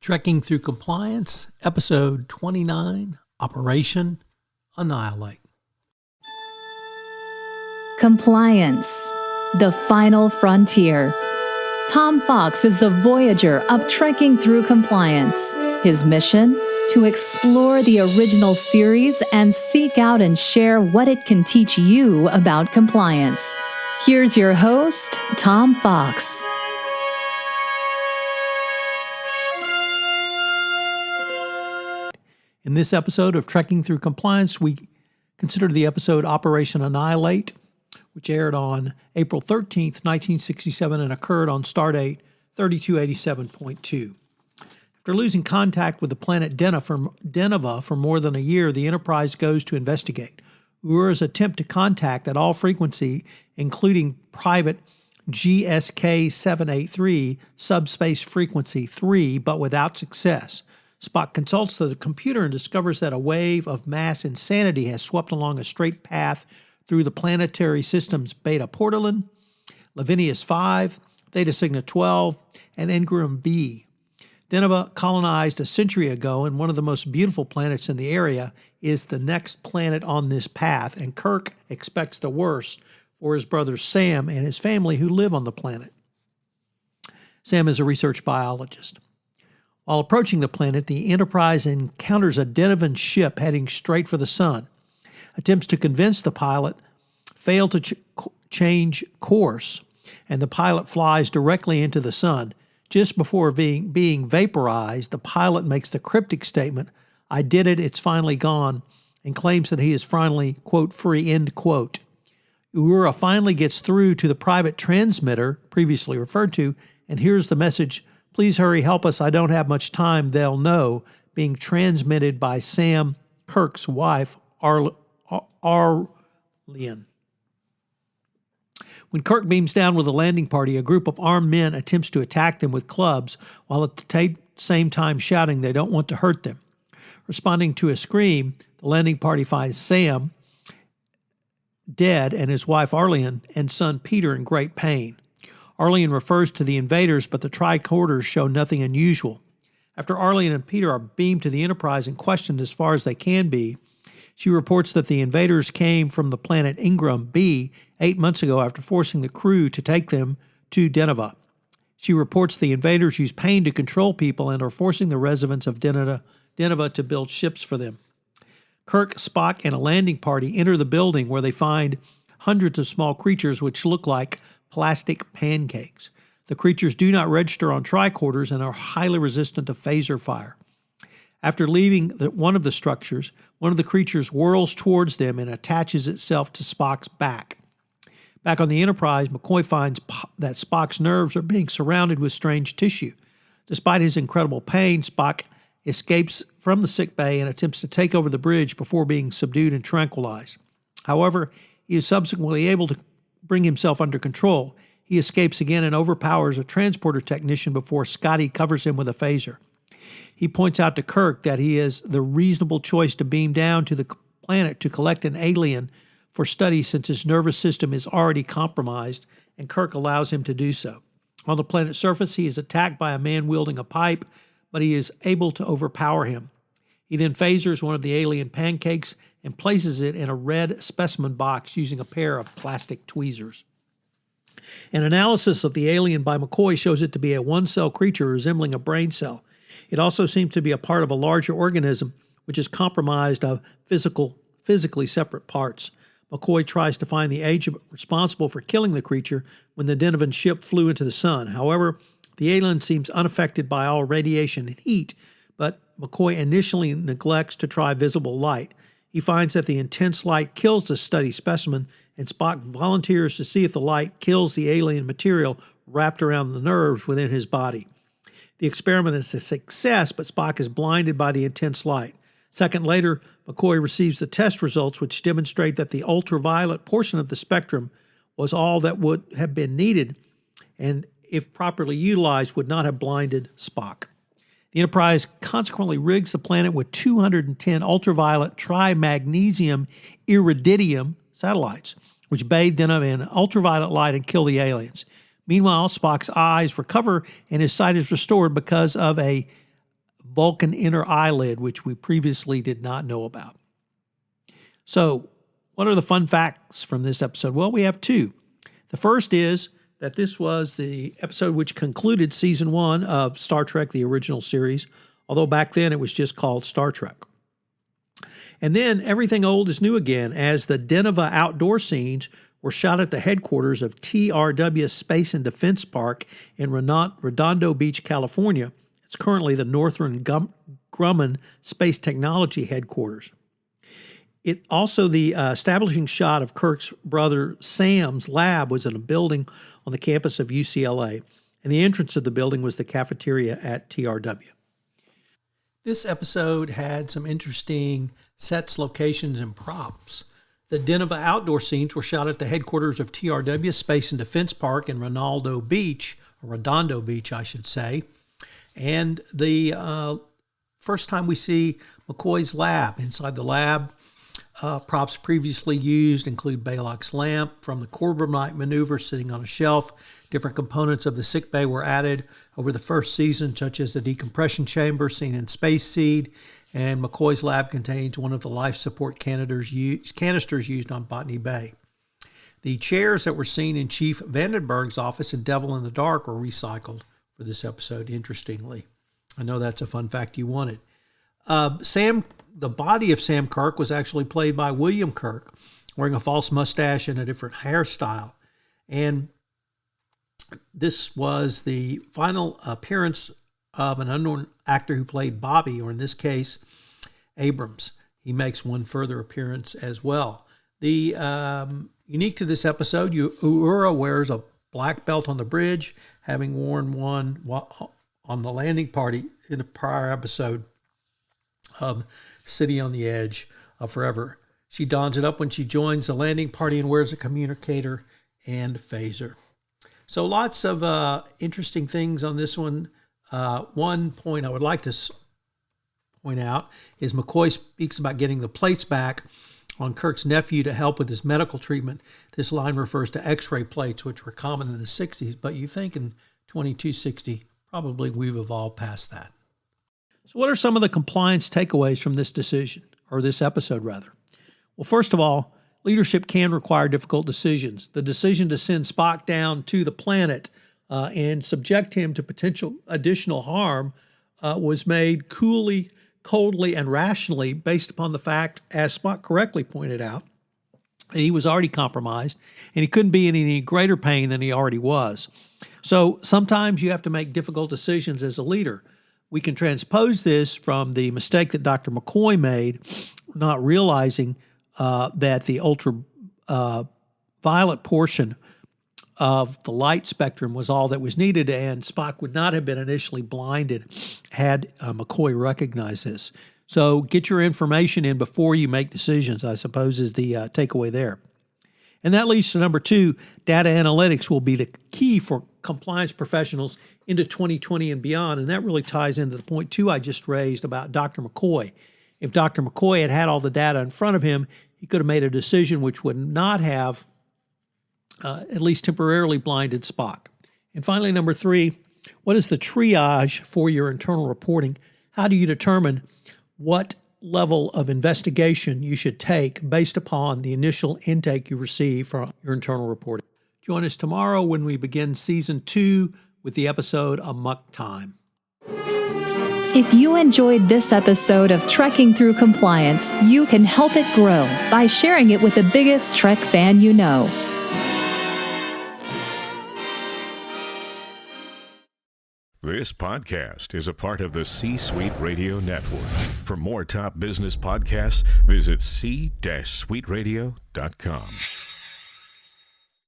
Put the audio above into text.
Trekking Through Compliance, Episode 29, Operation Annihilate. Compliance, the final frontier. Tom Fox is the voyager of Trekking Through Compliance. His mission? To explore the original series and seek out and share what it can teach you about compliance. Here's your host, Tom Fox. In this episode of Trekking Through Compliance, we consider the episode Operation Annihilate, which aired on April 13th, 1967 and occurred on stardate 3287.2. After losing contact with the planet Deneva for more than a year, the Enterprise goes to investigate Uhura's attempt to contact at all frequency, including private GSK 783 subspace frequency 3, but without success. Spock consults the computer and discovers that a wave of mass insanity has swept along a straight path through the planetary system's Beta Portalin, Lavinius 5, Theta Cygni 12, and Ingram B. Deneva, colonized a century ago and one of the most beautiful planets in the area, is the next planet on this path, and Kirk expects the worst for his brother Sam and his family who live on the planet. Sam is a research biologist. While approaching the planet, the Enterprise encounters a Denevan ship heading straight for the sun. Attempts to convince the pilot fail to change course, and the pilot flies directly into the sun. Just before being vaporized, the pilot makes the cryptic statement, "I did it, it's finally gone," and claims that he is finally, quote, free, end quote. Uhura finally gets through to the private transmitter previously referred to and hears the message, "Please hurry, help us, I don't have much time, they'll know," being transmitted by Sam, Kirk's wife, Arlian. When Kirk beams down with a landing party, a group of armed men attempts to attack them with clubs, while at the same time shouting they don't want to hurt them. Responding to a scream, the landing party finds Sam dead and his wife Arlian and son Peter in great pain. Arlian refers to the invaders, but the tricorders show nothing unusual. After Arlian and Peter are beamed to the Enterprise and questioned as far as they can be, she reports that the invaders came from the planet Ingram B 8 months ago after forcing the crew to take them to Deneva. She reports the invaders use pain to control people and are forcing the residents of Deneva to build ships for them. Kirk, Spock, and a landing party enter the building where they find hundreds of small creatures which look like plastic pancakes. The creatures do not register on tricorders and are highly resistant to phaser fire. After leaving one of the structures, one of the creatures whirls towards them and attaches itself to Spock's back. Back on the Enterprise, McCoy finds that Spock's nerves are being surrounded with strange tissue. Despite his incredible pain, Spock escapes from the sickbay and attempts to take over the bridge before being subdued and tranquilized. However, he is subsequently able to bring himself under control. He escapes again and overpowers a transporter technician before Scotty covers him with a phaser. He points out to Kirk that he is the reasonable choice to beam down to the planet to collect an alien for study since his nervous system is already compromised, and Kirk allows him to do so. On the planet's surface, he is attacked by a man wielding a pipe, but he is able to overpower him. He then phasers one of the alien pancakes and places it in a red specimen box using a pair of plastic tweezers. An analysis of the alien by McCoy shows it to be a one-cell creature resembling a brain cell. It also seems to be a part of a larger organism, which is comprised of physically separate parts. McCoy tries to find the agent responsible for killing the creature when the Denevan ship flew into the sun. However, the alien seems unaffected by all radiation and heat, but McCoy initially neglects to try visible light. He finds that the intense light kills the study specimen, and Spock volunteers to see if the light kills the alien material wrapped around the nerves within his body. The experiment is a success, but Spock is blinded by the intense light. A second later, McCoy receives the test results, which demonstrate that the ultraviolet portion of the spectrum was all that would have been needed, and if properly utilized, would not have blinded Spock. The Enterprise consequently rigs the planet with 210 ultraviolet trimagnesium iridium satellites, which bathe them in ultraviolet light and kill the aliens. Meanwhile, Spock's eyes recover and his sight is restored because of a Vulcan inner eyelid, which we previously did not know about. So, what are the fun facts from this episode? Well, we have two. The first is that this was the episode which concluded season 1 of Star Trek, the original series, although back then it was just called Star Trek. And then everything old is new again, as the Deneva outdoor scenes were shot at the headquarters of TRW Space and Defense Park in Redondo Beach, California. It's currently the Northrop Grumman Space Technology headquarters. It also, the establishing shot of Kirk's brother Sam's lab was in a building on the campus of UCLA, and the entrance of the building was the cafeteria at TRW. This episode had some interesting sets, locations, and props. The Deneva outdoor scenes were shot at the headquarters of TRW Space and Defense Park in Redondo Beach, I should say. And the first time we see McCoy's lab. Inside the lab, props previously used include Balok's lamp from the Corbomite maneuver sitting on a shelf. Different components of the sickbay were added over the first season, such as the decompression chamber seen in Space Seed, and McCoy's lab contains one of the life support canisters used on Botany Bay. The chairs that were seen in Chief Vandenberg's office in Devil in the Dark were recycled for this episode, interestingly. I know that's a fun fact you wanted. The body of Sam Kirk was actually played by William Kirk, wearing a false mustache and a different hairstyle. And this was the final appearance of an unknown actor who played Bobby, or in this case, Abrams. He makes one further appearance as well. The unique to this episode, Uhura wears a black belt on the bridge, having worn one on the landing party in a prior episode of City on the Edge of Forever. She dons it up when she joins the landing party and wears a communicator and phaser. So lots of interesting things on this one. One point I would like to point out is McCoy speaks about getting the plates back on Kirk's nephew to help with his medical treatment. This line refers to X-ray plates, which were common in the 60s, but you think in 2260, probably we've evolved past that. So what are some of the compliance takeaways from this decision, or this episode rather? Well, first of all, leadership can require difficult decisions. The decision to send Spock down to the planet and subject him to potential additional harm was made coolly, coldly, and rationally based upon the fact, as Spock correctly pointed out, that he was already compromised and he couldn't be in any greater pain than he already was. So sometimes you have to make difficult decisions as a leader. We can transpose this from the mistake that Dr. McCoy made, not realizing that the ultraviolet portion of the light spectrum was all that was needed, and Spock would not have been initially blinded had McCoy recognized this. So get your information in before you make decisions, I suppose, is the takeaway there. And that leads to number 2, data analytics will be the key for compliance professionals into 2020 and beyond, and that really ties into the point 2 I just raised about Dr. McCoy. If Dr. McCoy had had all the data in front of him, he could have made a decision which would not have at least temporarily blinded Spock. And finally, number 3, what is the triage for your internal reporting? How do you determine what level of investigation you should take based upon the initial intake you receive from your internal reporting? Join us tomorrow when we begin Season 2 with the episode Amok Time. If you enjoyed this episode of Trekking Through Compliance, you can help it grow by sharing it with the biggest Trek fan you know. This podcast is a part of the C-Suite Radio Network. For more top business podcasts, visit c-suiteradio.com.